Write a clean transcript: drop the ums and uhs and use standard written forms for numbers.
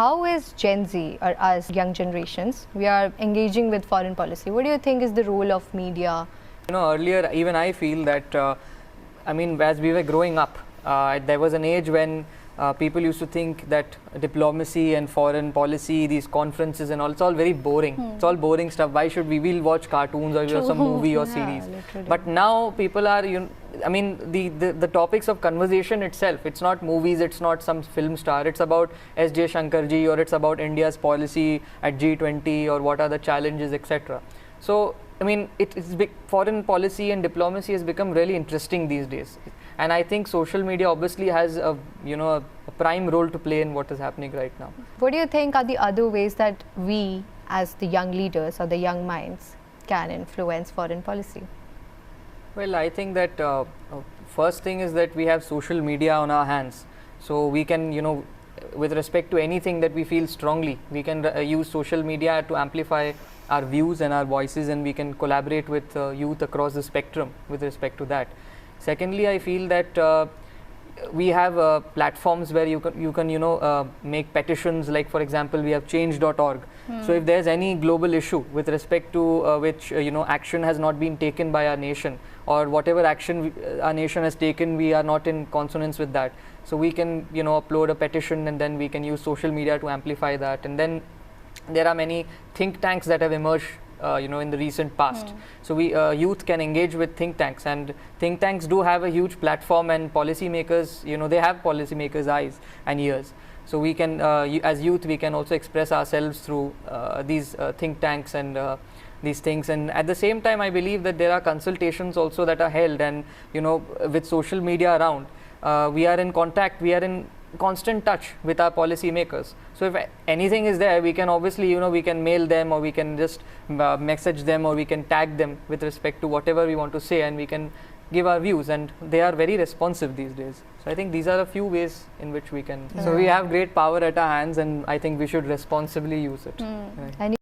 How is Gen Z or us young generations, we are engaging with foreign policy? What do you think is the role of media? Earlier even I feel that, as we were growing up, there was an age when people used to think that diplomacy and foreign policy, these conferences and all, it's all very boring. It's all boring stuff. Why should we'll watch cartoons or some movie or series. Literally. But now people are, the topics of conversation itself, it's not movies, it's not some film star, it's about S.J. Shankarji, or it's about India's policy at G20, or what are the challenges, etc. So, foreign policy and diplomacy has become really interesting these days. And I think social media obviously has a prime role to play in what is happening right now. What do you think are the other ways that we, as the young leaders or the young minds, can influence foreign policy? Well, I think that first thing is that we have social media on our hands. So we can, with respect to anything that we feel strongly, we can use social media to amplify our views and our voices, and we can collaborate with youth across the spectrum with respect to that. Secondly, I feel that we have platforms where you can make petitions. Like, for example, we have change.org. So if there's any global issue with respect to which action has not been taken by our nation, or whatever action our nation has taken, we are not in consonance with that. So we can upload a petition, and then we can use social media to amplify that. And then there are many think tanks that have emerged in the recent past. So we youth can engage with think tanks, and think tanks do have a huge platform, and policymakers, they have policymakers' eyes and ears. So we can, as youth, we can also express ourselves through these think tanks and these things. And at the same time, I believe that there are consultations also that are held, and with social media around, we are in contact, we are in constant touch with our policy makers. So if anything is there, we can obviously we can mail them, or we can just message them, or we can tag them with respect to whatever we want to say, and we can give our views, and they are very responsive these days. So I think these are a few ways in which we can, so we have great power at our hands, and I think we should responsibly use it. Right.